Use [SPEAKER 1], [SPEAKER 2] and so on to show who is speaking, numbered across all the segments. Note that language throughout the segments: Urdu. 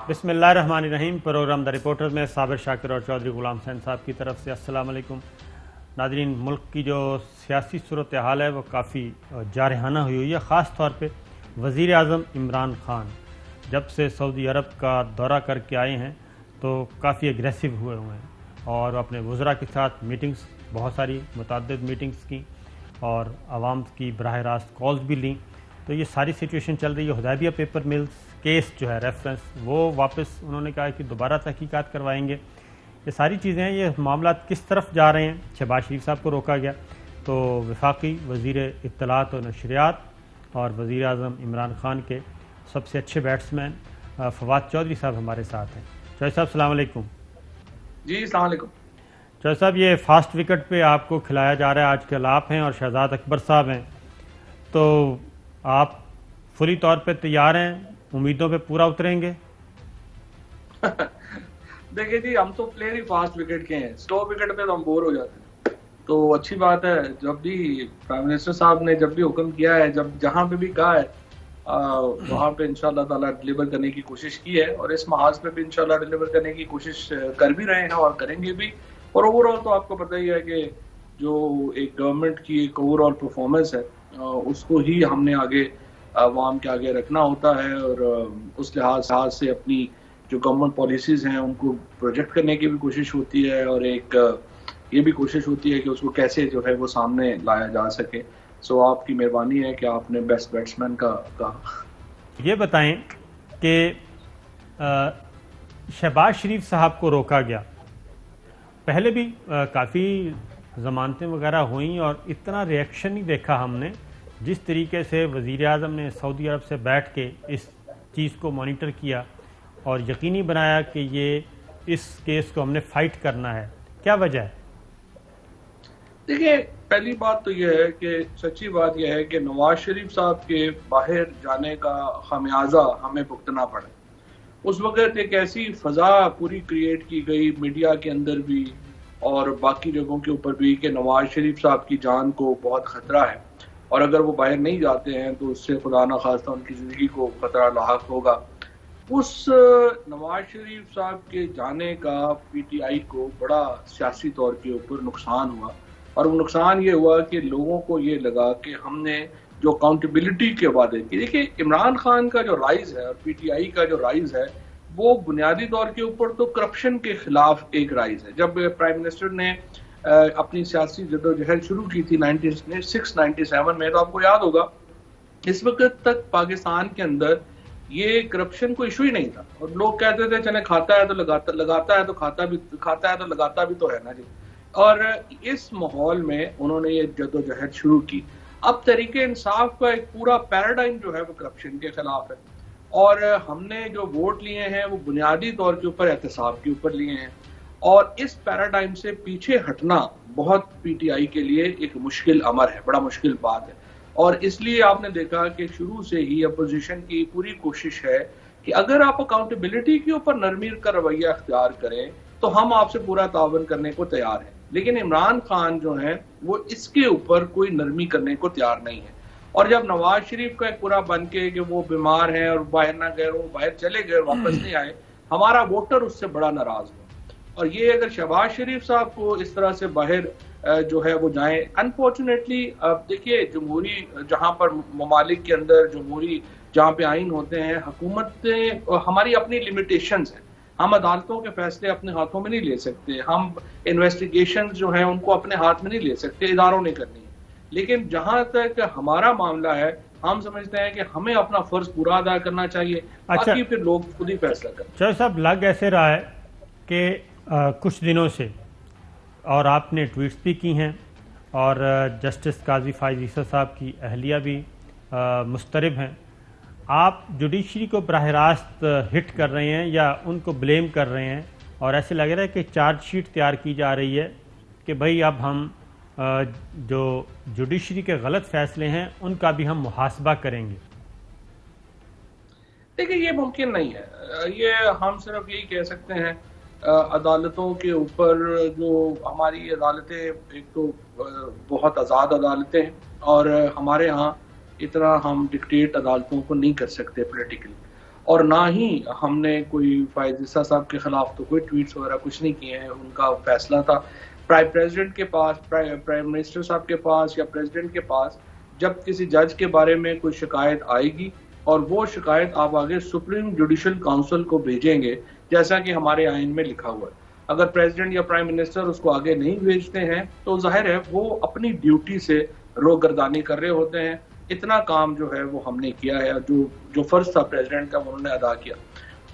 [SPEAKER 1] بسم اللہ الرحمن الرحیم۔ پروگرام دا رپورٹر میں صابر شاکر اور چودھری غلام حسین صاحب کی طرف سے السلام علیکم۔ ناظرین، ملک کی جو سیاسی صورتحال ہے وہ کافی جارحانہ ہوئی ہے، خاص طور پہ وزیر اعظم عمران خان جب سے سعودی عرب کا دورہ کر کے آئے ہیں تو کافی اگریسو ہوئے ہیں اور اپنے وزراء کے ساتھ میٹنگز، بہت ساری متعدد میٹنگز کی اور عوام کی براہ راست کالز بھی لیں۔ تو یہ ساری سچویشن چل رہی ہے۔ حدیبیہ پیپر ملز کیس جو ہے ریفرنس، وہ واپس انہوں نے کہا کہ دوبارہ تحقیقات کروائیں گے۔ یہ ساری چیزیں ہیں، یہ معاملات کس طرف جا رہے ہیں۔ شہباز شریف صاحب کو روکا گیا تو وفاقی وزیر اطلاعات و نشریات اور وزیر اعظم عمران خان کے سب سے اچھے بیٹسمین فواد چودھری صاحب ہمارے ساتھ ہیں۔ چودھری صاحب السلام علیکم۔
[SPEAKER 2] جی السلام علیکم۔
[SPEAKER 1] چودھری صاحب، یہ فاسٹ وکٹ پہ آپ کو کھلایا جا رہا ہے، آج کل آپ ہیں اور شہزاد اکبر صاحب ہیں، تو آپ فوری طور پہ تیار ہیں؟ امیدوں پہ پورا اتریں گے؟
[SPEAKER 2] دیکھیں جی، ہم تو پلیئر ہی فاسٹ وکٹ کے ہیں، سلو وکٹ پہ تو ہم بور ہو جاتے ہیں۔ تو اچھی بات ہے، جب بھی پرائم منسٹر صاحب نے جب بھی حکم کیا ہے، جب جہاں پہ بھی کہا ہے وہاں پہ انشاءاللہ تعالیٰ ڈلیور کرنے کی کوشش کی ہے، اور اس محاذ پہ بھی انشاءاللہ ڈلیور کرنے کی کوشش کر بھی رہے ہیں اور کریں گے بھی۔ اور اوور آل تو آپ کو پتہ ہی ہے کہ جو ایک گورنمنٹ کی ایک اوور آل پرفارمنس ہے اس کو ہی ہم نے آگے عوام کے آگے رکھنا ہوتا ہے، اور اس لحاظ سے اپنی جو گورنمنٹ پالیسیز ہیں ان کو پروجیکٹ کرنے کی بھی کوشش ہوتی ہے، اور ایک یہ بھی کوشش ہوتی ہے کہ اس کو کیسے جو ہے وہ سامنے لایا جا سکے۔ سو آپ کی مہربانی ہے کہ آپ نے بیسٹ بیٹسمین کا کہا۔ یہ
[SPEAKER 1] بتائیں کہ شہباز شریف صاحب کو روکا گیا، پہلے بھی کافی ضمانتیں وغیرہ ہوئیں اور اتنا ریئیکشن نہیں دیکھا ہم نے جس طریقے سے وزیر اعظم نے سعودی عرب سے بیٹھ کے اس چیز کو مانیٹر کیا اور یقینی بنایا کہ یہ اس کیس کو ہم نے فائٹ کرنا ہے۔ کیا وجہ ہے؟
[SPEAKER 2] دیکھیں، پہلی بات تو یہ ہے کہ سچی بات یہ ہے کہ نواز شریف صاحب کے باہر جانے کا خمیازہ ہمیں بھگتنا پڑا۔ اس وقت ایک ایسی فضا پوری کریٹ کی گئی میڈیا کے اندر بھی اور باقی جگہوں کے اوپر بھی کہ نواز شریف صاحب کی جان کو بہت خطرہ ہے، اور اگر وہ باہر نہیں جاتے ہیں تو اس سے خدا نخواستہ ان کی زندگی کو خطرہ لاحق ہوگا۔ اس نواز شریف صاحب کے جانے کا پی ٹی آئی کو بڑا سیاسی طور کے اوپر نقصان ہوا، اور وہ نقصان یہ ہوا کہ لوگوں کو یہ لگا کہ ہم نے جو اکاؤنٹیبلٹی کے وعدے کی، دیکھیے عمران خان کا جو رائز ہے اور پی ٹی آئی کا جو رائز ہے وہ بنیادی طور کے اوپر تو کرپشن کے خلاف ایک رائز ہے۔ جب پرائم منسٹر نے اپنی سیاسی جدوجہد شروع کی تھی 96-97 میں، تو آپ کو یاد ہوگا اس وقت تک پاکستان کے اندر یہ کرپشن کو ایشو ہی نہیں تھا، اور لوگ کہتے تھے چلے کھاتا ہے تو لگاتا ہے تو کھاتا ہے تو لگاتا بھی تو ہے نا جی۔ اور اس ماحول میں انہوں نے یہ جدوجہد شروع کی۔ اب تحریک انصاف کا ایک پورا پیراڈائم جو ہے وہ کرپشن کے خلاف ہے، اور ہم نے جو ووٹ لیے ہیں وہ بنیادی طور کے اوپر احتساب کے اوپر لیے ہیں، اور اس پیراڈائم سے پیچھے ہٹنا بہت پی ٹی آئی کے لیے ایک مشکل امر ہے، بڑا مشکل بات ہے۔ اور اس لیے آپ نے دیکھا کہ شروع سے ہی اپوزیشن کی پوری کوشش ہے کہ اگر آپ اکاؤنٹیبلٹی کے اوپر نرمی کا رویہ اختیار کریں تو ہم آپ سے پورا تعاون کرنے کو تیار ہیں، لیکن عمران خان جو ہیں وہ اس کے اوپر کوئی نرمی کرنے کو تیار نہیں ہے۔ اور جب نواز شریف کا ایک پورا بن کے کہ وہ بیمار ہیں اور باہر نہ گئے، وہ باہر چلے گئے، واپس نہیں آئے، ہمارا ووٹر اس سے بڑا ناراض ہوا۔ اور یہ اگر شہباز شریف صاحب کو اس طرح سے باہر جو ہے وہ جائیں، انفارچونیٹلی دیکھیے جمہوری جہاں پر ممالک کے اندر جمہوری جہاں پہ آئین ہوتے ہیں، حکومتیں ہماری اپنی لمیٹیشنز ہیں، ہم عدالتوں کے فیصلے اپنے ہاتھوں میں نہیں لے سکتے، ہم انویسٹیگیشنز جو ہیں ان کو اپنے ہاتھ میں نہیں لے سکتے، اداروں نے کرنی ہے۔ لیکن جہاں تک ہمارا معاملہ ہے، ہم سمجھتے ہیں کہ ہمیں اپنا فرض پورا ادا کرنا چاہیے، باقی پھر لوگ خود ہی فیصلہ کریں۔
[SPEAKER 1] چودھری صاحب، لگ ایسے رہا ہے کہ کچھ دنوں سے، اور آپ نے ٹویٹس بھی کی ہیں اور جسٹس قاضی فائز عیسی صاحب کی اہلیہ بھی مسترب ہیں، آپ جوڈیشری کو براہ راست ہٹ کر رہے ہیں یا ان کو بلیم کر رہے ہیں، اور ایسے لگ رہا ہے کہ چارج شیٹ تیار کی جا رہی ہے کہ بھئی اب ہم جو جوڈیشری کے غلط فیصلے ہیں ان کا بھی ہم محاسبہ کریں گے۔
[SPEAKER 2] دیکھیں، یہ ممکن نہیں ہے، یہ ہم صرف یہی کہہ سکتے ہیں عدالتوں کے اوپر، جو ہماری عدالتیں ایک تو بہت آزاد عدالتیں ہیں، اور ہمارے ہاں اتنا ہم ڈکٹیٹ عدالتوں کو نہیں کر سکتے پولیٹیکلی، اور نہ ہی ہم نے کوئی فائز عیسیٰ صاحب کے خلاف تو کوئی ٹویٹس وغیرہ کچھ نہیں کیے ہیں. ان کا فیصلہ تھا پریزیڈنٹ کے پاس، پرائم منسٹر صاحب کے پاس یا پریزیڈنٹ کے پاس. جب کسی جج کے بارے میں کوئی شکایت آئے گی اور وہ شکایت آپ آگے سپریم جوڈیشل کونسل کو بھیجیں گے جیسا کہ ہمارے آئین میں لکھا ہوا ہے. اگر پریزیڈنٹ یا پرائم منسٹر اس کو آگے نہیں بھیجتے ہیں تو ظاہر ہے وہ اپنی ڈیوٹی سے روگردانی کر رہے ہوتے ہیں. اتنا کام جو ہے وہ ہم نے کیا ہے، جو فرض تھا پریزیڈنٹ کا وہ انہوں نے ادا کیا.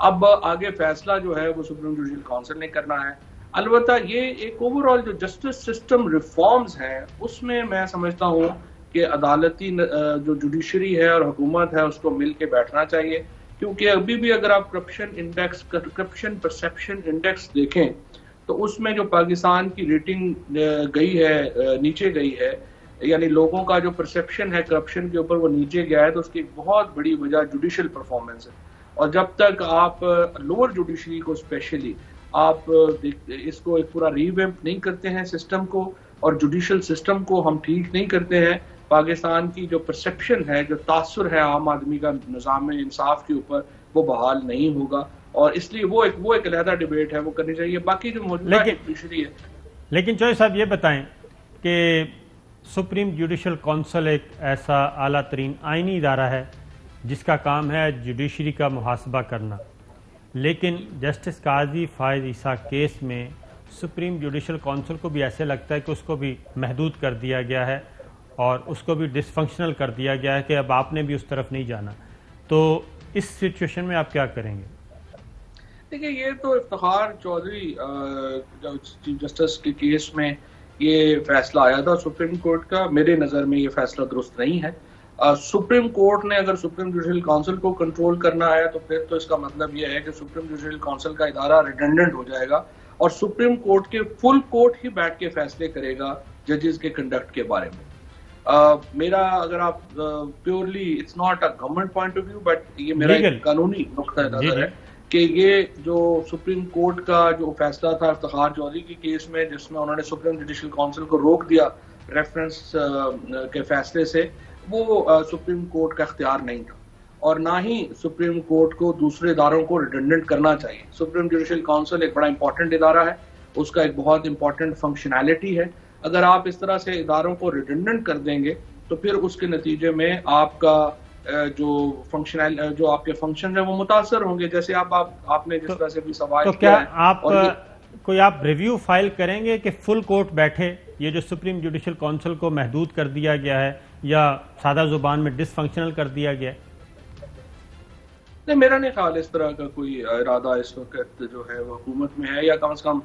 [SPEAKER 2] اب آگے فیصلہ جو ہے وہ سپریم جوڈیشل کونسل نے کرنا ہے. البتہ یہ ایک اوور آل جو جسٹس سسٹم ریفارمز ہیں اس میں میں سمجھتا ہوں کہ عدالتی جو جوڈیشری ہے اور حکومت ہے اس کو مل کے بیٹھنا چاہیے، کیونکہ ابھی بھی اگر آپ کرپشن پرسیپشن انڈیکس دیکھیں تو اس میں جو پاکستان کی ریٹنگ گئی ہے، نیچے گئی ہے، یعنی لوگوں کا جو پرسیپشن ہے کرپشن کے اوپر وہ نیچے گیا ہے، تو اس کی ایک بہت بڑی وجہ جوڈیشل پرفارمنس ہے. اور جب تک آپ لوور جوڈیشری کو اسپیشلی آپ اس کو ایک پورا ریویمپ نہیں کرتے ہیں سسٹم کو، اور جوڈیشل سسٹم کو ہم ٹھیک نہیں کرتے ہیں، پاکستان کی جو پرسیپشن ہے، جو تاثر ہے عام آدمی کا نظام انصاف کے اوپر، وہ بحال نہیں ہوگا. اور اس لیے وہ ایک علیحدہ ڈیبیٹ ہے، وہ کرنی چاہیے. باقی جو موجودہ جوڈیشری ہے.
[SPEAKER 1] لیکن چوہدری صاحب یہ بتائیں کہ سپریم جوڈیشل کونسل ایک ایسا اعلیٰ ترین آئینی ادارہ ہے جس کا کام ہے جوڈیشری کا محاسبہ کرنا، لیکن جسٹس قاضی فائز عیسیٰ کیس میں سپریم جوڈیشل کونسل کو بھی ایسے لگتا ہے کہ اس کو بھی محدود کر دیا گیا ہے اور اس کو بھی ڈس فنکشنل کر دیا گیا ہے کہ اب آپ نے بھی اس طرف نہیں جانا. تو اس سچویشن میں آپ کیا کریں گے؟
[SPEAKER 2] دیکھیں، یہ تو افتخار چودھری چیف جسٹس کے کیس میں یہ فیصلہ آیا تھا سپریم کورٹ کا. میرے نظر میں یہ فیصلہ درست نہیں ہے. سپریم کورٹ نے اگر سپریم جوڈیشل کونسل کو کنٹرول کرنا ہے تو پھر تو اس کا مطلب یہ ہے کہ سپریم جوڈیشل کونسل کا ادارہ ریڈنڈنٹ ہو جائے گا اور سپریم کورٹ کے فل کورٹ ہی بیٹھ کے فیصلے کرے گا ججز کے کنڈکٹ کے بارے میں. میرا اگر آپ purely it's not a government point of view but یہ میرا ایک قانونی نقطہ نظر ہے کہ یہ جو سپریم کورٹ کا جو فیصلہ تھا افتخار چودھری کے کیس میں، جس میں انہوں نے سپریم جوڈیشل کونسل کو روک دیا ریفرنس کے فیصلے سے، وہ سپریم کورٹ کا اختیار نہیں تھا اور نہ ہی سپریم کورٹ کو دوسرے اداروں کو ریڈنڈنٹ کرنا چاہیے. سپریم جوڈیشل کونسل ایک بڑا امپورٹنٹ ادارہ ہے، اس کا ایک بہت امپورٹنٹ فنکشنالٹی ہے. اگر آپ اس طرح سے اداروں کو ریڈنڈنٹ کر دیں گے تو پھر اس کے نتیجے میں آپ کا جو آپ کے فنکشن ہیں وہ متاثر ہوں گے. جیسے آپ نے جس طرح سے بھی سوال کیا ہے،
[SPEAKER 1] آپ کوئی ریویو فائل کریں گے کہ فل کورٹ بیٹھے، یہ جو سپریم جوڈیشل کونسل کو محدود کر دیا گیا ہے یا سادہ زبان میں ڈس فنکشنل کر دیا گیا ہے؟
[SPEAKER 2] نہیں، میرا نہیں خیال اس طرح کا کوئی ارادہ اس وقت جو ہے وہ حکومت میں ہے، یا کم از کم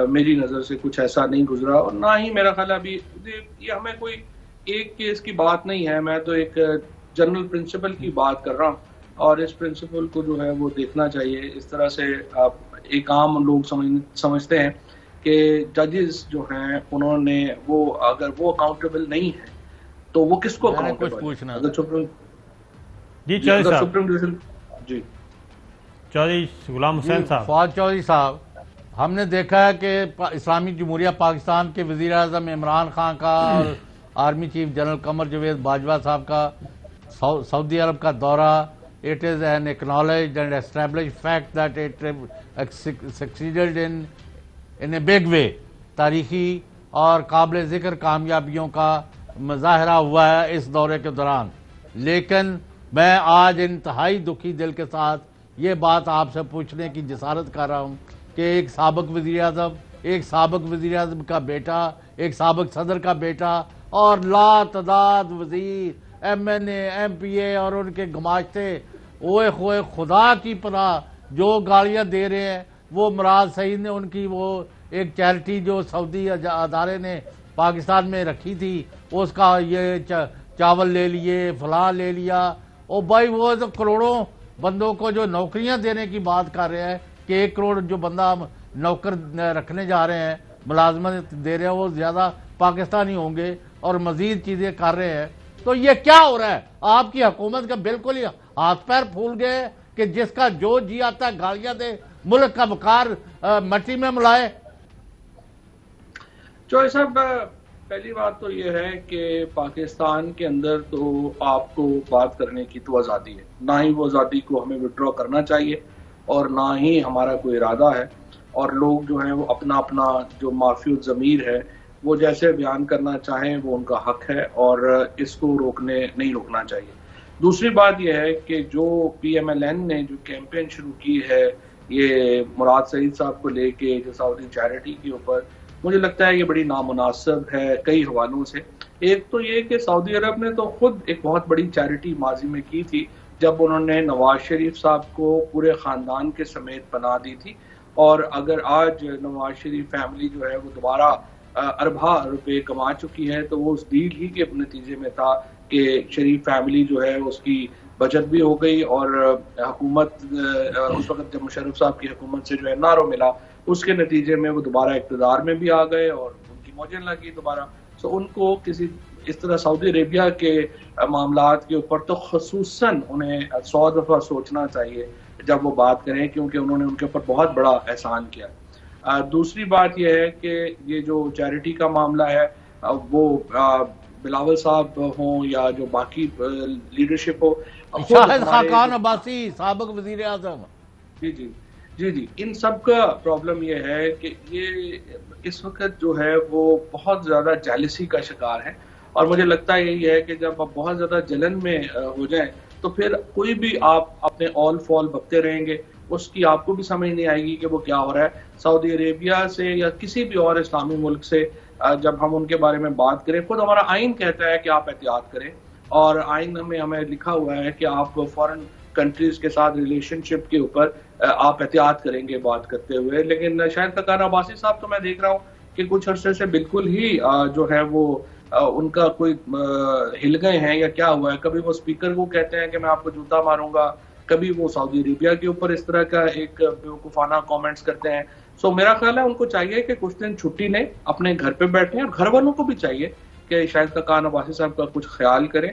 [SPEAKER 2] میری نظر سے کچھ ایسا نہیں گزرا. اور نہ ہی میرا خیال ابھی یہ ہمیں کوئی ایک کیس کی بات نہیں ہے، میں تو ایک جنرل پرنسپل کی بات کر رہا ہوں اور اس پرنسپل کو جو ہے وہ دیکھنا چاہیے. اس طرح سے ایک عام لوگ سمجھتے ہیں کہ ججز جو ہیں انہوں نے وہ اگر وہ اکاؤنٹیبل نہیں ہے تو وہ کس کو اکاؤنٹیبل؟ اگر سپریم جوڈیشل جی
[SPEAKER 1] چودھری غلام حسین صاحب.
[SPEAKER 3] فواد چودھری صاحب، ہم نے دیکھا ہے کہ اسلامی جمہوریہ پاکستان کے وزیر اعظم عمران خان کا اور army chief general Qamar Javed Bajwa صاحب کا سعودی عرب کا دورہ، it is an acknowledged and established fact that it succeeded in a big way. تاریخی اور قابل ذکر کامیابیوں کا مظاہرہ ہوا ہے اس دورے کے دوران. لیکن میں آج انتہائی دکھی دل کے ساتھ یہ بات آپ سے پوچھنے کی جسارت کر رہا ہوں کہ ایک سابق وزیر اعظم کا بیٹا، ایک سابق صدر کا بیٹا اور لا تعداد وزیر، ایم این اے، ایم پی اے اور ان کے گماشتے اوے خوئے خدا کی پناہ جو گالیاں دے رہے ہیں، وہ مراد سعید نے ان کی وہ ایک چیریٹی جو سعودی ادارے نے پاکستان میں رکھی تھی، اس کا یہ چاول لے لیے، فلاں لے لیا. او بھائی، وہ تو کروڑوں بندوں کو جو نوکریاں دینے کی بات کر رہے ہیں کہ 1 کروڑ جو بندہ نوکر رکھنے جا رہے ہیں، ملازمت دے رہے ہیں، وہ زیادہ پاکستانی ہوں گے اور مزید چیزیں کر رہے ہیں. تو یہ کیا ہو رہا ہے؟ آپ کی حکومت کا بالکل ہی ہاتھ پیر پھول گئے کہ جس کا جو جی آتا ہے گالیاں دے، ملک کا وقار مٹی میں ملائے.
[SPEAKER 2] چوہدری صاحب، پہلی بات تو یہ ہے کہ پاکستان کے اندر تو آپ کو بات کرنے کی تو آزادی ہے، نہ ہی وہ آزادی کو ہمیں وڈرا کرنا چاہیے اور نہ ہی ہمارا کوئی ارادہ ہے، اور لوگ جو ہیں وہ اپنا اپنا جو معافی الضمیر ہے وہ جیسے بیان کرنا چاہیں وہ ان کا حق ہے، اور اس کو نہیں روکنا چاہیے۔ دوسری بات یہ ہے کہ جو پی ایم ایل این نے جو کیمپین شروع کی ہے یہ مراد سعید صاحب کو لے کے جو سعودی چیریٹی کے اوپر، مجھے لگتا ہے یہ بڑی نامناسب ہے کئی حوالوں سے۔ ایک تو یہ کہ سعودی عرب نے تو خود ایک بہت بڑی چیریٹی ماضی میں کی تھی جب انہوں نے نواز شریف صاحب کو پورے خاندان کے سمیت پناہ دی تھی، اور اگر آج نواز شریف فیملی جو ہے وہ دوبارہ اربہ روپے کما چکی ہے تو وہ اس ڈیل ہی کے نتیجے میں تھا کہ شریف فیملی جو ہے اس کی بچت بھی ہو گئی، اور حکومت اس وقت جب مشرف صاحب کی حکومت سے جو این آر او ملا اس کے نتیجے میں وہ دوبارہ اقتدار میں بھی آ گئے اور ان کی موجیں لگی دوبارہ۔ سو ان کو کسی اس طرح سعودی عربیہ کے معاملات کے اوپر تو خصوصاً انہیں 100 دفعہ سوچنا چاہیے جب وہ بات کریں، کیونکہ انہوں نے ان کے اوپر بہت بڑا احسان کیا۔ دوسری بات یہ ہے کہ یہ جو چیریٹی کا معاملہ ہے وہ بلاول صاحب ہوں یا جو باقی لیڈرشپ ہو،
[SPEAKER 3] شاہد خاقان عباسی سابق وزیر اعظم،
[SPEAKER 2] جی ان سب کا پرابلم یہ ہے کہ یہ اس وقت جو ہے وہ بہت زیادہ جیلسی کا شکار ہے، اور مجھے لگتا ہے یہی ہے کہ جب آپ بہت زیادہ جلن میں ہو جائیں تو پھر کوئی بھی آپ اپنے آل فال بکتے رہیں گے، اس کی آپ کو بھی سمجھ نہیں آئے گی کہ وہ کیا ہو رہا ہے۔ سعودی عربیہ سے یا کسی بھی اور اسلامی ملک سے جب ہم ان کے بارے میں بات کریں، خود ہمارا آئین کہتا ہے کہ آپ احتیاط کریں، اور آئین میں ہمیں لکھا ہوا ہے کہ آپ فارن کنٹریز کے ساتھ ریلیشن شپ کے اوپر آپ احتیاط کریں گے بات کرتے ہوئے۔ لیکن شاہد خاقان عباسی صاحب تو میں دیکھ رہا ہوں کہ کچھ عرصے سے بالکل ہی جو ہے وہ ان کا کوئی ہل گئے ہیں یا کیا ہوا ہے، کبھی وہ اسپیکر کو کہتے ہیں کہ میں آپ کو جوتا ماروں گا، کبھی وہ سعودی عربیہ کے اوپر اس طرح کا ایک بیوقوفانہ کامنٹس کرتے ہیں۔ سو میرا خیال ہے ان کو چاہیے کہ کچھ دن چھٹی لیں، اپنے گھر پہ بیٹھیں، اور گھر والوں کو بھی چاہیے کہ شاہد خاقان عباسی صاحب کا کچھ خیال کریں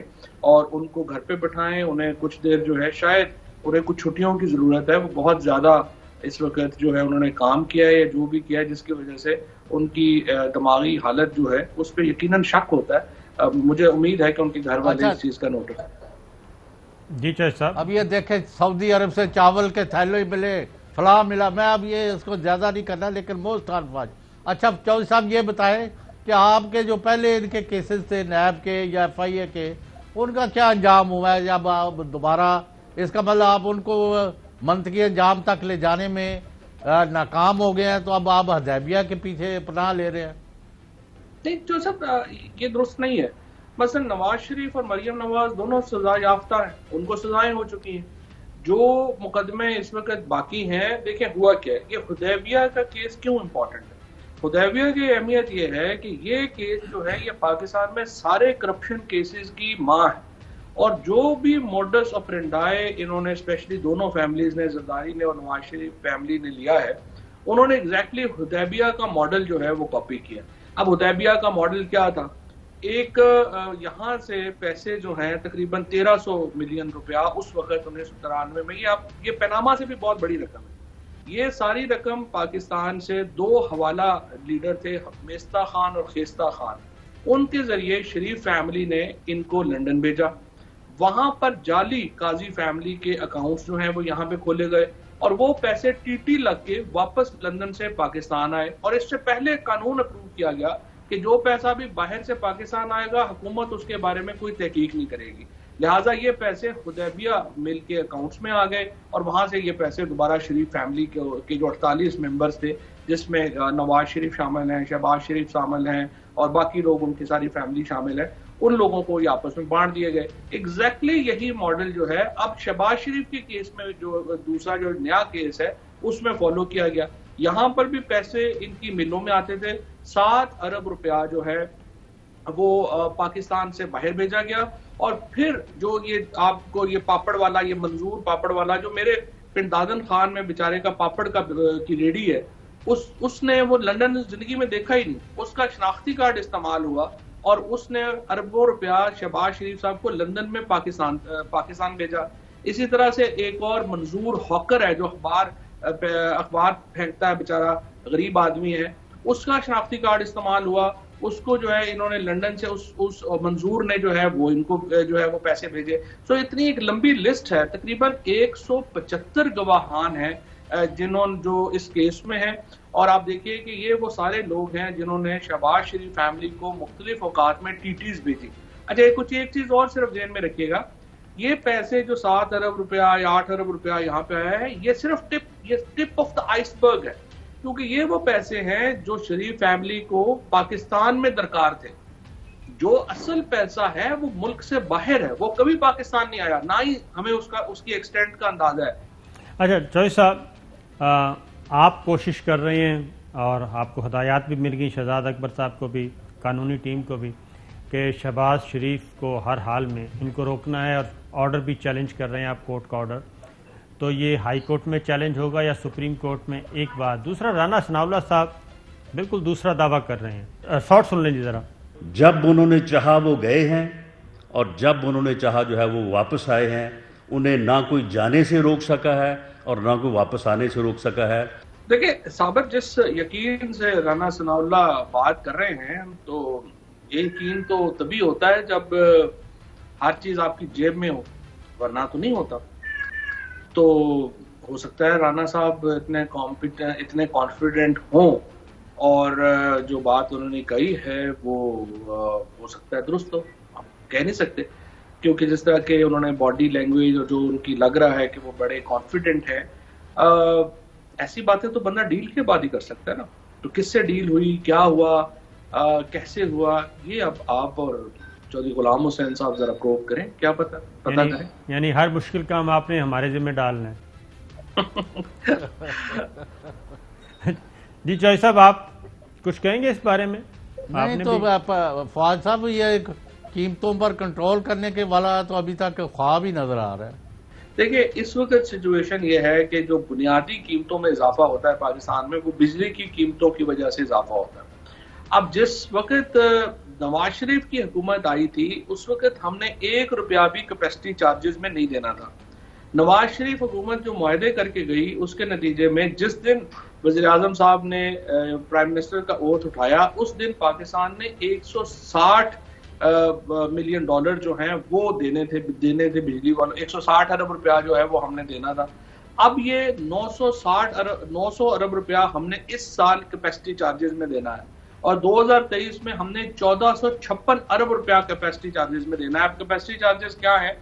[SPEAKER 2] اور ان کو گھر پہ بٹھائیں، انہیں کچھ دیر جو ہے شاید انہیں کچھ چھٹیوں کی ضرورت ہے، وہ بہت زیادہ اس وقت جو ہے انہوں نے کام کیا ہے یا جو بھی کیا ہے جس کی وجہ سے ان کی دماغی حالت جو ہے اس پہ یقیناً شک ہوتا ہے۔ مجھے امید ہے کہ ان کے گھر والے اس چیز کا نوٹس۔
[SPEAKER 1] جی چودھری صاحب،
[SPEAKER 3] اب یہ دیکھیں سعودی عرب سے چاول کے تھیلے ملے، فلاں ملا، میں اب یہ اس کو زیادہ نہیں کرنا، لیکن موسٹ آرفاج۔ اچھا چودھری صاحب یہ بتائیں کہ آپ کے جو پہلے ان کے کیسز تھے نیب کے یا ایف آئی اے کے، ان کا کیا انجام ہوا ہے؟ جب آپ دوبارہ اس کا مطلب آپ ان کو منطقی انجام تک لے جانے میں ناکام ہو گئے ہیں، تو اب آپ حدیبیہ کے پیچھے پناہ لے رہے ہیں؟
[SPEAKER 2] نہیں جو سب یہ درست نہیں ہے۔ مثلا نواز شریف اور مریم نواز دونوں سزا یافتہ ہیں، ان کو سزائیں ہو چکی ہیں۔ جو مقدمے اس وقت باقی ہیں، دیکھیں ہوا کیا ہے، یہ حدیبیہ کا کیس کیوں امپورٹنٹ ہے؟ حدیبیہ کی اہمیت یہ ہے کہ یہ کیس جو ہے یہ پاکستان میں سارے کرپشن کیسز کی ماں ہے، اور جو بھی موڈس آپرینڈائے انہوں نے اسپیشلی دونوں فیملیز نے، زرداری نے اور نواز شریف فیملی نے لیا ہے، انہوں نے ایگزیکٹلی حدیبیہ کا ماڈل جو ہے وہ کاپی کیا۔ اب حدیبیہ کا ماڈل کیا تھا؟ ایک یہاں سے پیسے جو ہیں تقریباً 1300 ملین روپیہ اس وقت 1993 میں، یہ پیناما سے بھی بہت بڑی رقم ہے۔ یہ ساری رقم پاکستان سے دو حوالہ لیڈر تھے، میستہ خان اور خیستہ خان، ان کے ذریعے شریف فیملی نے ان کو لندن بھیجا، وہاں پر جعلی قاضی فیملی کے اکاؤنٹس جو ہیں وہ یہاں پہ کھولے گئے، اور وہ پیسے ٹی ٹی لگ کے واپس لندن سے پاکستان آئے، اور اس سے پہلے قانون اپروو کیا گیا کہ جو پیسہ بھی باہر سے پاکستان آئے گا حکومت اس کے بارے میں کوئی تحقیق نہیں کرے گی، لہٰذا یہ پیسے حدیبیہ مل کے اکاؤنٹس میں آ گئے، اور وہاں سے یہ پیسے دوبارہ شریف فیملی کے جو 48 ممبرز تھے، جس میں نواز شریف شامل ہیں، شہباز شریف شامل ہیں، اور باقی لوگ ان کی ساری فیملی شامل ہے، ان لوگوں کو یہ آپس میں بانٹ دیے گئے۔ ایگزیکٹلی یہی ماڈل جو ہے اب شہباز شریف کے کیس میں، جو دوسرا جو نیا کیس ہے اس میں فالو کیا گیا۔ یہاں پر بھی پیسے ان کی ملوں میں آتے تھے، 7 ارب روپیہ جو ہے وہ پاکستان سے باہر بھیجا گیا، اور پھر جو یہ آپ کو یہ پاپڑ والا، یہ منظور پاپڑ والا جو میرے پنڈ دادن خان میں بیچارے کا پاپڑ کی ریڈی ہے، اس نے وہ لندن زندگی میں دیکھا ہی نہیں، اس کا شناختی کارڈ استعمال ہوا، اور اس نے اربوں روپیہ شہباز شریف صاحب کو لندن میں پاکستان بھیجا۔ اسی طرح سے ایک اور منظور ہاکر ہے جو اخبار پھینکتا ہے، بیچارہ غریب آدمی ہے، اس کا شناختی کارڈ استعمال ہوا، اس کو جو ہے انہوں نے لنڈن سے اس منظور نے جو ہے وہ ان کو جو ہے وہ پیسے بھیجے. سو اتنی ایک لمبی لسٹ ہے, تقریباً 175 گواہان ہیں جنہوں جو اس کیس میں ہیں. اور آپ دیکھیے کہ یہ وہ سارے لوگ ہیں جنہوں نے شہباز شریف فیملی کو مختلف اوقات میں ٹیٹیز بھیجی. اچھا ایک چیز اور صرف ذہن میں رکھیے گا, یہ پیسے جو 7 ارب روپیہ یا 8 ارب روپیہ یہاں پہ آیا ہے, یہ صرف ٹپ آف دا آئس برگ ہے, کیونکہ یہ وہ پیسے ہیں جو شریف فیملی کو پاکستان میں درکار تھے. جو اصل پیسہ ہے وہ ملک سے باہر ہے, وہ کبھی پاکستان نہیں آیا, نہ ہی ہمیں اس کی ایکسٹینٹ کا اندازہ ہے.
[SPEAKER 1] اچھا چوہدری صاحب, آپ کوشش کر رہے ہیں اور آپ کو ہدایات بھی مل گئی شہزاد اکبر صاحب کو بھی, قانونی ٹیم کو بھی, کہ شہباز شریف کو ہر حال میں ان کو روکنا ہے, اور آرڈر بھی چیلنج کر رہے ہیں آپ کورٹ کا آرڈر, تو یہ ہائی کورٹ میں چیلنج ہوگا یا سپریم کورٹ میں؟ ایک بات. دوسرا, رانا ثناءاللہ صاحب بالکل دوسرا دعویٰ کر رہے ہیں, شارٹ سن لیں جی ذرا.
[SPEAKER 4] جب انہوں نے چاہا وہ گئے ہیں, اور جب انہوں نے چاہا جو ہے وہ واپس آئے ہیں. انہیں نہ کوئی جانے سے روک سکا ہے اور نہ کوئی واپس آنے سے روک سکا ہے.
[SPEAKER 2] دیکھیں صابر, جس یقین سے رانا ثناءاللہ بات کر رہے ہیں, تو یہ یقین تو تبھی ہوتا ہے جب ہر چیز آپ کی جیب میں ہو, ورنہ تو نہیں ہوتا. تو ہو سکتا ہے رانا صاحب اتنے کانفیڈنٹ ہوں, اور جو بات انہوں نے کہی ہے وہ ہو سکتا ہے درست ہو, ہم کہہ نہیں سکتے, کیونکہ جس طرح کہ انہوں نے باڈی لینگویج اور جو ان کی لگ رہا ہے کہ وہ بڑے کانفیڈنٹ ہیں, ایسی باتیں تو بندہ ڈیل کے بعد ہی کر سکتا ہے نا. تو کس سے ڈیل ہوئی, کیا ہوا, کیسے ہوا, یہ اب آپ اور چودھری غلام حسین صاحب ذرا پروو کریں, کیا پتہ کریں.
[SPEAKER 1] یعنی ہر مشکل کام آپ نے ہمارے ذمہ ڈالنا ہے. جی چوہدری صاحب, آپ کچھ کہیں گے اس بارے میں؟
[SPEAKER 3] نہیں تو فواد صاحب, یہ ایک قیمتوں پر کنٹرول کرنے کے والا تو ابھی تک خواب ہی نظر آ رہا ہے.
[SPEAKER 2] دیکھیں اس وقت سچویشن یہ ہے کہ جو بنیادی قیمتوں میں اضافہ ہوتا ہے پاکستان میں, وہ بجلی کی قیمتوں کی وجہ سے اضافہ ہوتا ہے. اب جس وقت نواز شریف کی حکومت آئی تھی, اس وقت ہم نے 1 روپیہ بھی کیپیسٹی چارجز میں نہیں دینا تھا. نواز شریف حکومت جو معاہدے کر کے گئی, اس کے نتیجے میں جس دن وزیر اعظم صاحب نے پرائم منسٹر کا اوتھ اٹھایا, اس دن پاکستان نے $160 ملین جو ہیں وہ دینے تھے بجلی والوں. 160 ارب روپیہ جو ہے وہ ہم نے دینا تھا. اب یہ 900 ارب روپیہ ہم نے اس سال کیپیسٹی چارجز میں دینا ہے, اور 2023 میں ہم نے 1456 ارب روپیہ کیپیسٹی چارجز میں دینا ہے. اب کیپیسٹی چارجز کیا ہے؟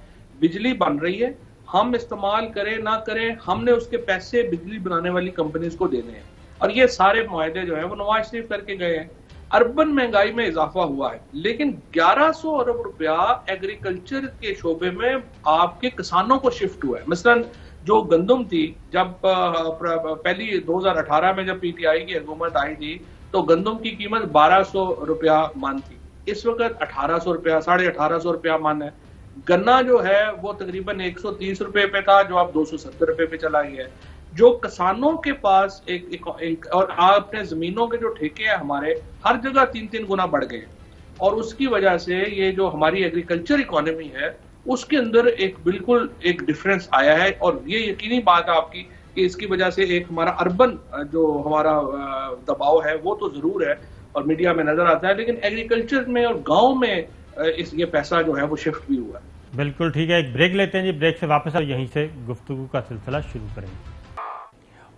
[SPEAKER 2] بجلی بن رہی ہے, ہم استعمال کریں نہ کریں, ہم نے اس کے پیسے بجلی بنانے والی کمپنیز کو دینے ہیں. اور یہ سارے معاہدے جو ہیں وہ نواز شریف کر کے گئے ہیں. اربن مہنگائی میں اضافہ ہوا ہے, لیکن 1100 ارب روپیہ ایگریکلچر کے شعبے میں آپ کے کسانوں کو شفٹ ہوا ہے. مثلا جو گندم تھی, جب پہلی 2018 میں جب پی ٹی آئی کی حکومت آئی تھی, تو گندم کی قیمت 1200 روپیہ من تھی. اس وقت 1800 روپیہ 1850 روپیہ من ہے. گنا جو ہے وہ تقریباً 130 روپے پہ تھا, جو اب 270 روپے پہ چلا گیا ہے. جو کسانوں کے پاس اور آپ نے زمینوں کے جو ٹھیکے ہیں ہمارے, ہر جگہ 3 گنا بڑھ گئے, اور اس کی وجہ سے یہ جو ہماری ایگریکلچر اکانومی ہے اس کے اندر بالکل ایک ڈفرینس آیا ہے. اور یہ یقینی بات ہے آپ کی کہ اس کی وجہ سے ایک ہمارا اربن جو ہمارا دباؤ ہے وہ تو ضرور ہے اور میڈیا میں نظر آتا ہے, لیکن ایگریکلچر میں اور گاؤں میں یہ پیسہ جو ہے وہ شفٹ بھی ہوا ہے.
[SPEAKER 1] بالکل ٹھیک ہے, ایک بریک لیتے ہیں جی, بریک سے واپس یہیں سے گفتگو کا سلسلہ شروع کریں گے.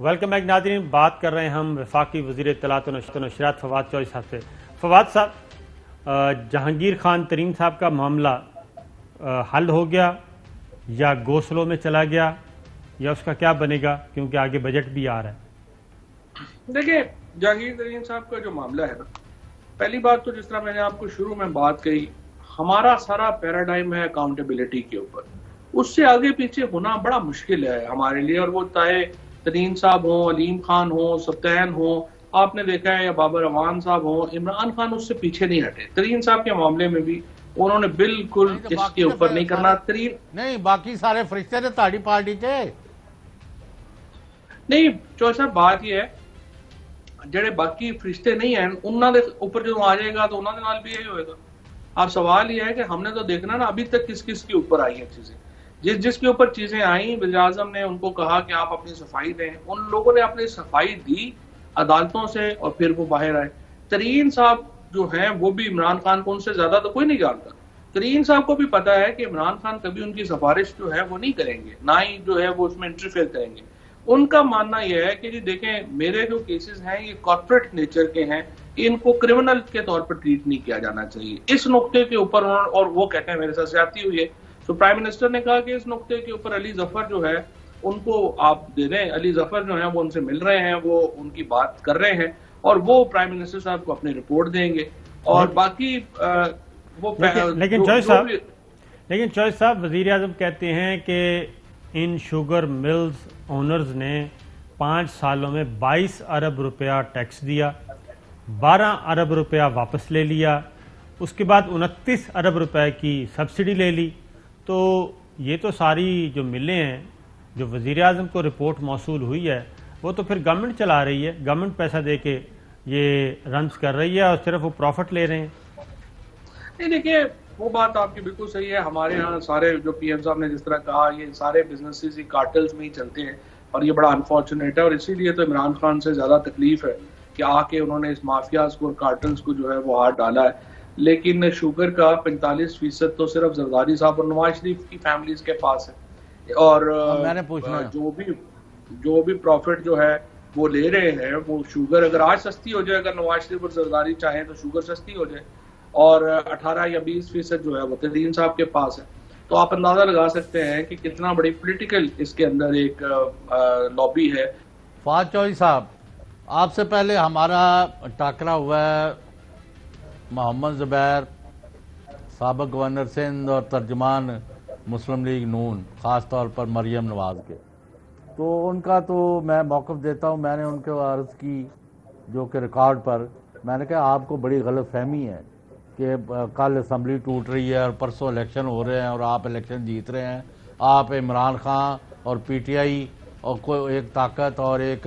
[SPEAKER 1] ویلکم بیک ناظرین, بات کر رہے ہیں ہم وفاقی وزیر اطلاعات و نشریات فواد چوہدری صاحب سے. فواد صاحب, جہانگیر خان ترین صاحب کا معاملہ حل ہو گیا یا گوسلوں میں چلا گیا, یا اس کا کیا بنے گا, کیونکہ آگے بجٹ بھی آ رہا ہے؟
[SPEAKER 2] دیکھیں جہانگیر ترین صاحب کا جو معاملہ ہے نا, پہلی بات تو جس طرح میں نے آپ کو شروع میں بات کہی, ہمارا سارا پیراڈائم ہے اکاؤنٹیبلٹی کے اوپر. اس سے آگے پیچھے ہونا بڑا مشکل ہے ہمارے لیے, اور وہ چاہے ترین صاحب ہوں, علیم خان ہوں, سبطین ہوں, آپ نے دیکھا ہے, یا بابر اعوان صاحب ہوں, عمران خان اس سے پیچھے نہیں ہٹے. ترین صاحب کے معاملے میں بھی انہوں نے بالکل اس کے اوپر نہیں کرنا.
[SPEAKER 3] نہیں, باقی سارے فرشتے نے تاڑی پارٹی تھے.
[SPEAKER 2] نہیں چوہدری صاحب, بات یہ ہے جڑے باقی فرشتے نہیں ہیں انہوں نے اوپر جو آ جائے گا تو انہوں نے نال بھی یہی ہوئے گا. اب سوال یہ ہے کہ ہم نے تو دیکھنا نا ابھی تک کس کس کے اوپر آئی ہیں چیزیں. جس کے اوپر چیزیں آئیں, وزیر اعظم نے ان کو کہا کہ آپ اپنی صفائی دیں, ان لوگوں نے اپنی صفائی دی عدالتوں سے, اور پھر وہ باہر آئے. ترین صاحب جو ہیں وہ بھی عمران خان کو ان سے زیادہ تو کوئی نہیں جانتا. ترین صاحب کو بھی پتا ہے کہ عمران خان کبھی ان کی سفارش جو ہے وہ نہیں کریں گے, نہ ہی جو ہے وہ اس میں انٹرفیئر کریں گے. ان کا ماننا یہ ہے کہ جی دیکھیں میرے جو کیسز ہیں یہ کارپوریٹ نیچر کے ہیں, ان کو کرمنل کے طور پر ٹریٹ نہیں کیا جانا چاہیے. اس نقطے کے اوپر اور وہ کہتے ہیں میرے ساتھ زیادتی ہوئی ہے, تو پرائم منسٹر نے کہا کہ اس نقطے کے اوپر علی ظفر جو ہے ان کو آپ دے دیں. علی ظفر جو ہیں وہ ان سے مل رہے ہیں, وہ ان کی بات کر رہے ہیں, اور وہ پرائم منسٹر صاحب کو اپنی رپورٹ دیں گے. اور باقی وہ
[SPEAKER 1] لیکن چوہدری صاحب وزیر اعظم کہتے ہیں کہ ان شوگر ملز اونرز نے 5 سالوں میں 22 ارب روپیہ ٹیکس دیا, 12 ارب روپیہ واپس لے لیا, اس کے بعد 29 ارب روپے کی سبسڈی لے لی. تو یہ تو ساری جو ملیں ہیں جو وزیر اعظم کو رپورٹ موصول ہوئی ہے وہ تو پھر گورنمنٹ چلا رہی ہے, گورنمنٹ پیسہ دے کے یہ رنز کر رہی ہے اور صرف وہ پروفٹ لے رہے ہیں.
[SPEAKER 2] نہیں دیکھیے وہ بات آپ کی بالکل صحیح ہے. ہمارے ہاں سارے جو پی ایم صاحب نے جس طرح کہا یہ سارے بزنسز ہی کارٹلز میں ہی چلتے ہیں, اور یہ بڑا انفارچونیٹ ہے, اور اسی لیے تو عمران خان سے زیادہ تکلیف ہے کہ آ کے انہوں نے اس مافیاز کو اور کارٹلز کو جو ہے وہ ہاتھ ڈالا ہے. لیکن شوگر کا 45% تو صرف زرداری صاحب اور نواز شریف کی فیملیز کے پاس ہے, اور
[SPEAKER 3] میں نے پوچھنا
[SPEAKER 2] جو بھی پروفٹ جو ہے وہ لے رہے ہیں وہ شوگر اگر آج سستی ہو جائے, اگر نواز شریف اور زرداری چاہیں تو شوگر سستی ہو جائے, اور 18 یا 20% جو ہے وہ تدین صاحب کے پاس ہے. تو آپ اندازہ لگا سکتے ہیں کہ کتنا بڑی پولیٹیکل اس کے اندر ایک لابی ہے.
[SPEAKER 3] فہد چودھری صاحب, آپ سے پہلے ہمارا ٹاکرا ہوا ہے محمد زبیر, سابق گورنر سندھ اور ترجمان مسلم لیگ نون, خاص طور پر مریم نواز کے. تو ان کا تو میں موقف دیتا ہوں, میں نے ان کو عرض کی جو کہ ریکارڈ پر, میں نے کہا آپ کو بڑی غلط فہمی ہے کہ کل اسمبلی ٹوٹ رہی ہے اور پرسوں الیکشن ہو رہے ہیں اور آپ الیکشن جیت رہے ہیں. آپ عمران خان اور پی ٹی آئی اور کوئی ایک طاقت اور ایک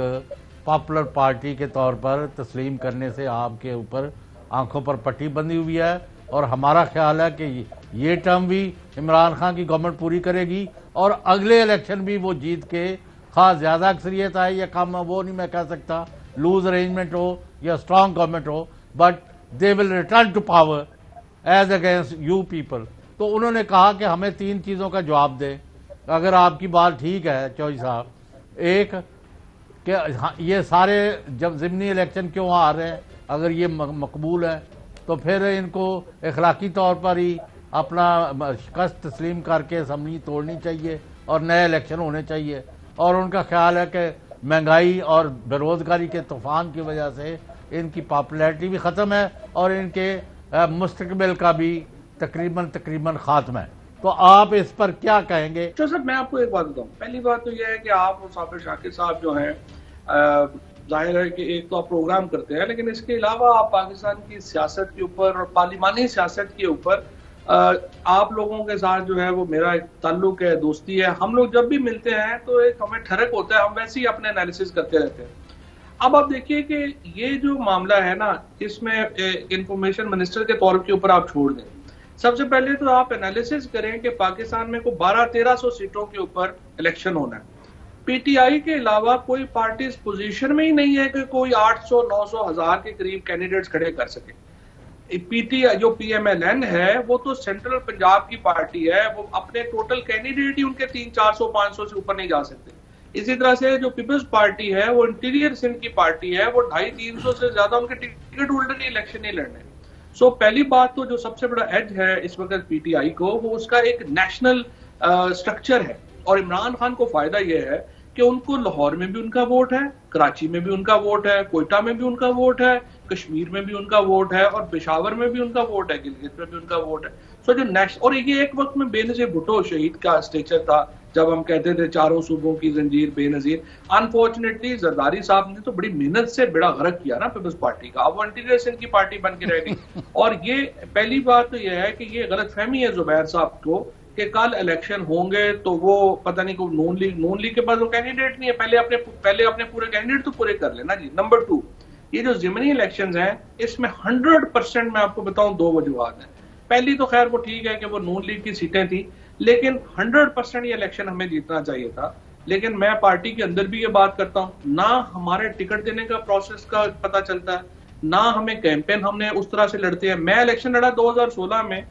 [SPEAKER 3] پاپولر پارٹی کے طور پر تسلیم کرنے سے آپ کے اوپر آنکھوں پر پٹی بندھی ہوئی ہے, اور ہمارا خیال ہے کہ یہ ٹرم بھی عمران خان کی گورنمنٹ پوری کرے گی, اور اگلے الیکشن بھی وہ جیت کے, خاص زیادہ اکثریت آئے یا کم, وہ نہیں میں کہہ سکتا, لوز ارینجمنٹ ہو یا strong government who, but they will return to power as against you people. تو انہوں نے کہا کہ ہمیں 3 چیزوں کا جواب دیں. اگر آپ کی بات ٹھیک ہے چودھری صاحب, ایک کہ یہ سارے جب ضمنی الیکشن کیوں آ رہے ہیں, اگر یہ مقبول ہے تو پھر ان کو اخلاقی طور پر ہی اپنا شکست تسلیم کر کے اسمبلی توڑنی چاہیے اور نئے الیکشن ہونے چاہیے. اور ان کا خیال ہے کہ مہنگائی اور بے روزگاری کے طوفان کی وجہ سے ان کی پاپولیرٹی بھی ختم ہے اور ان کے مستقبل کا بھی تقریباً خاتمہ ہے. تو آپ اس پر کیا کہیں گے؟
[SPEAKER 2] صاحب میں آپ کو ایک بات بتاؤں. پہلی بات تو یہ ہے کہ آپ اور صابر شاکر صاحب جو ہیں, ظاہر ہے کہ ایک تو آپ پروگرام کرتے ہیں, لیکن اس کے علاوہ آپ پاکستان کی سیاست کے اوپر اور پارلیمانی سیاست کے اوپر آپ لوگوں کے ساتھ جو ہے وہ میرا ایک تعلق ہے, دوستی ہے. ہم لوگ جب بھی ملتے ہیں تو ایک ہمیں ٹھڑک ہوتا ہے, ہم ویسے ہی اپنے انالیسس کرتے رہتے ہیں. اب آپ دیکھیے کہ یہ جو معاملہ ہے نا, اس میں انفارمیشن منسٹر کے طور کے اوپر آپ چھوڑ دیں. سب سے پہلے تو آپ انالیسس کریں کہ پاکستان میں کوئی 1200-1300 سیٹوں کے اوپر الیکشن ہونا ہے. پی ٹی آئی کے علاوہ کوئی پارٹی اس پوزیشن میں ہی نہیں ہے کہ کوئی 800-900,000 کے قریب کینڈیڈیٹس کھڑے کر سکے. پی ٹی آئی جو پی ایم ایل این ہے وہ تو سینٹرل پنجاب کی پارٹی ہے, وہ اپنے ٹوٹل کینڈیڈیٹ ہی ان کے 300-400-500 سے اوپر نہیں جا سکتے. اسی طرح سے جو پیپلز پارٹی ہے وہ انٹیریئر سندھ کی پارٹی ہے, وہ 250-300 سے زیادہ ان کے ٹکٹ ہولڈر نے الیکشن نہیں لڑنے. سو پہلی بات تو جو سب سے بڑا ایج ہے اس وقت پی ٹی آئی کو, وہ اس کا ایک نیشنل سٹرکچر ہے. اور عمران خان کو فائدہ یہ ہے کہ ان کو لاہور میں بھی ان کا ووٹ ہے, کراچی میں بھی ان کا ووٹ ہے, کوئٹہ میں بھی ان کا ووٹ ہے, کشمیر میں بھی ان کا ووٹ ہے, اور پشاور میں بھی ان کا ووٹ ہے, گلگت میں بھی ان کا ووٹ ہے. سو جو اور یہ ایک وقت میں بے نظیر بھٹو شہید کا اسٹیچر تھا جب ہم کہتے تھے 4 صوبوں کی زنجیر بے نظیر. انفارچونیٹلی زرداری صاحب نے تو بڑی محنت سے بیڑا غرق کیا نا پیپلز پارٹی کا, اب وہ انٹیریئر سندھ کی پارٹی بن کے رہ گئی. اور یہ پہلی بات تو یہ ہے کہ یہ غلط فہمی ہے زبیر صاحب کو کہ کل الیکشن ہوں گے تو وہ پتہ نہیں کوئی نون لیگ کے پاس وہ کینڈیڈیٹ نہیں ہے. پہلے اپنے پورے کینڈیڈیٹ تو پورے کر لینا جی. نمبر 2, یہ جو ضمنی الیکشنز ہیں اس میں 100% میں آپ کو بتاؤں 2 وجوہات ہیں. پہلی تو خیر وہ ٹھیک ہے کہ وہ نون لیگ کی سیٹیں تھیں, لیکن 100% یہ الیکشن ہمیں جیتنا چاہیے تھا. لیکن میں پارٹی کے اندر بھی یہ بات کرتا ہوں, نہ ہمارے ٹکٹ دینے کا پروسیس کا پتہ چلتا ہے, نہ ہمیں کیمپین ہم نے اس طرح سے لڑتے ہیں. میں الیکشن لڑا 2016 میں,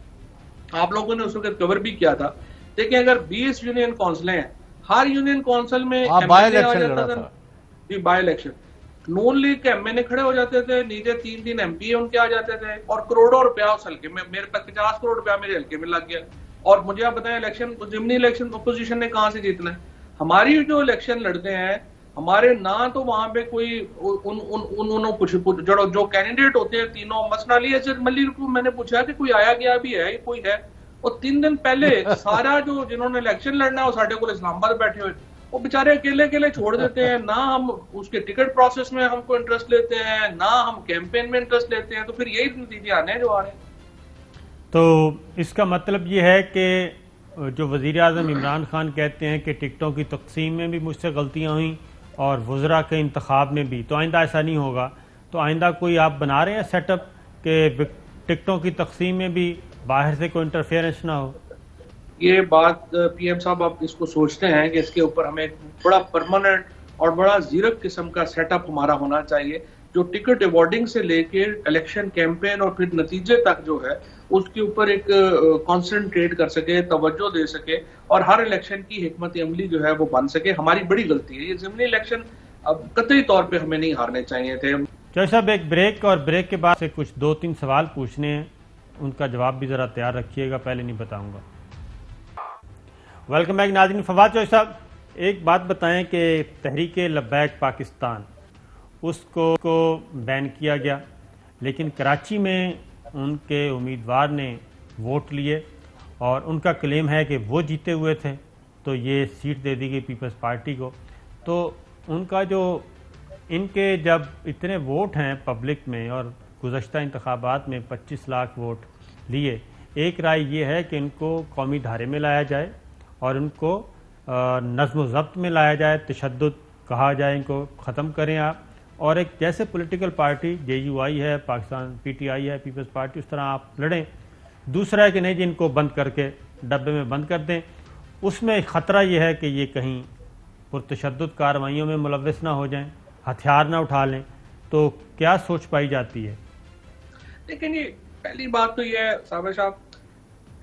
[SPEAKER 2] آپ لوگوں نے اس وقت کور بھی کیا تھا. دیکھیں اگر 20 یونین کونسلیں ہیں, ہر یونین کونسل میں
[SPEAKER 3] بائی الیکشن لڑا تھا
[SPEAKER 2] جی, بائی الیکشن نون لیگ کے ایم این اے کھڑے ہو جاتے تھے, نیچے 3 ایم پی ان کے آ جاتے تھے, اور کروڑوں روپیہ اس حلقے میں, میرے پاس 50 کروڑ روپیہ میرے حلقے میں لگ گیا. اور مجھے آپ بتائیں الیکشن ضمنی الیکشن اپوزیشن نے کہاں سے جیتنا ہے؟ ہماری جو الیکشن لڑتے ہیں ہمارے نہ تو وہاں پہ کوئی جو کینڈیڈیٹ ہوتے ہیں تینوں, مثلا علی اسد ملک کو میں نے پوچھا کہ کوئی آیا گیا بھی ہے, کوئی ہے, اور 3 دن پہلے سارا جو جنہوں نے الیکشن لڑنا ہے وہ ساڈے کو اسلام آباد بیٹھے ہوئے, وہ بیچارے اکیلے چھوڑ دیتے ہیں. نہ ہم اس کے ٹکٹ پروسیس میں ہم کو انٹرسٹ لیتے ہیں, نہ ہم کیمپین میں انٹرسٹ لیتے ہیں, تو پھر یہی نتیجے آنے ہیں جو آ رہے ہیں.
[SPEAKER 1] تو اس کا مطلب یہ ہے کہ جو وزیر اعظم عمران خان کہتے ہیں کہ ٹکٹوں کی تقسیم میں بھی مجھ سے غلطیاں ہوئیں اور وزراء کے انتخاب میں بھی, تو آئندہ ایسا نہیں ہوگا. تو آئندہ کوئی آپ بنا رہے ہیں سیٹ اپ کہ ٹکٹوں کی تقسیم میں بھی باہر سے کوئی انٹرفیئرنس نہ ہو؟
[SPEAKER 2] یہ بات پی ایم صاحب آپ اس کو سوچتے ہیں کہ اس کے اوپر ہمیں بڑا پرماننٹ اور بڑا زیرک قسم کا سیٹ اپ ہمارا ہونا چاہیے, جو ٹکٹ ایوارڈنگ سے لے کے الیکشن کیمپین اور پھر نتیجے تک جو ہے اس کے اوپر ایک کانسنٹریٹ کر سکے, توجہ دے سکے, اور ہر الیکشن کی حکمت عملی جو ہے وہ بن سکے. ہماری بڑی غلطی ہے یہ ضمنی الیکشن اب قطعی طور پہ ہمیں نہیں ہارنے چاہیے تھے.
[SPEAKER 1] چوہدری صاحب ایک بریک, اور بریک کے بعد سے کچھ 2-3 سوال پوچھنے ہیں, ان کا جواب بھی ذرا تیار رکھیے گا, پہلے نہیں بتاؤں گا. ویلکم بیک ناظرین. فواد چوہدری صاحب ایک بات بتائیں کہ تحریک لبیک پاکستان اس کو بین کیا گیا, لیکن کراچی میں ان کے امیدوار نے ووٹ لیے اور ان کا کلیم ہے کہ وہ جیتے ہوئے تھے, تو یہ سیٹ دے دی گئی پیپلز پارٹی کو. تو ان کا جو ان کے جب اتنے ووٹ ہیں پبلک میں اور گزشتہ انتخابات میں 25 لاکھ ووٹ لیے, ایک رائے یہ ہے کہ ان کو قومی دھارے میں لایا جائے اور ان کو نظم و ضبط میں لایا جائے, تشدد کہا جائے, ان کو ختم کریں آپ, اور ایک جیسے پولیٹیکل پارٹی JUI ہے, پاکستان PTI ہے, پیپلز پارٹی, اس طرح آپ لڑیں. دوسرا ہے کہ نہیں جی ان کو بند کر کے ڈبے میں بند کر دیں. اس میں خطرہ یہ ہے کہ یہ کہیں پرتشدد کارروائیوں میں ملوث نہ ہو جائیں, ہتھیار نہ اٹھا لیں. تو کیا سوچ پائی جاتی ہے؟
[SPEAKER 2] لیکن یہ پہلی بات تو یہ ہے صابر صاحب,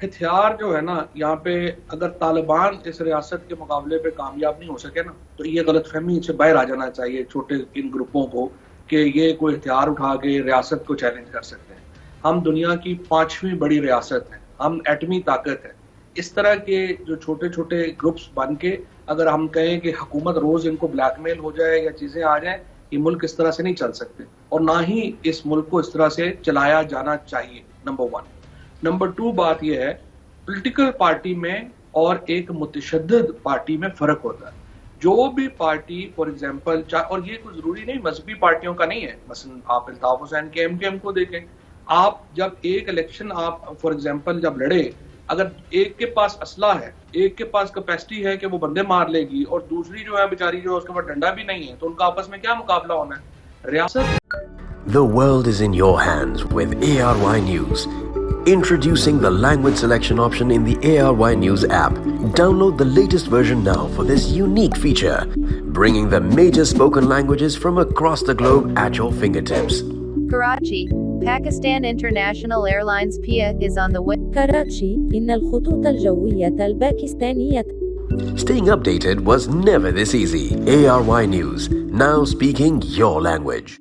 [SPEAKER 2] ہتھیار جو ہے نا یہاں پہ اگر طالبان اس ریاست کے مقابلے پہ کامیاب نہیں ہو سکے نا, تو یہ غلط فہمی سے باہر آ جانا چاہیے چھوٹے ان گروپوں کو کہ یہ کوئی ہتھیار اٹھا کے ریاست کو چیلنج کر سکتے ہیں. ہم دنیا کی 5ویں بڑی ریاست ہیں, ہم ایٹمی طاقت ہیں. اس طرح کے جو چھوٹے چھوٹے گروپس بن کے اگر ہم کہیں کہ حکومت روز ان کو بلیک میل ہو جائے یا چیزیں آ جائیں, یہ ملک اس طرح سے نہیں چل سکتے, اور نہ ہی اس ملک کو اس طرح سے چلایا جانا چاہیے. نمبر 1. نمبر 2 بات یہ ہے, پولیٹیکل پارٹی میں اور ایک متشدد پارٹی میں فرق ہوتا ہے. جو بھی پارٹی فار ایگزامپل, اور یہ کوئی ضروری نہیں مذہبی پارٹیوں کا نہیں ہے, مثلا آپ الطاف حسین کے MKM کو دیکھیں, آپ جب ایک الیکشن آپ فار ایگزامپل جب لڑے, اگر ایک کے پاس اسلحہ ہے, ایک کے پاس کیپیسٹی ہے کہ وہ بندے مار لے گی, اور دوسری جو ہے بیچاری جو اس کے پاس ڈنڈا بھی نہیں ہے, تو ان کا آپس میں کیا مقابلہ ہونا ہے؟ ریاست.
[SPEAKER 5] The world is in your hands with ARY News. Introducing the language selection option in the ARY News app. Download the latest version now for this unique feature, bringing the major spoken languages from across the globe at your fingertips.
[SPEAKER 6] Karachi, Pakistan International Airlines PIA is on the way.
[SPEAKER 7] كراتشي إن الخطوط الجوية الباكستانية.
[SPEAKER 5] Staying updated was never this easy. ARY News, now speaking your language.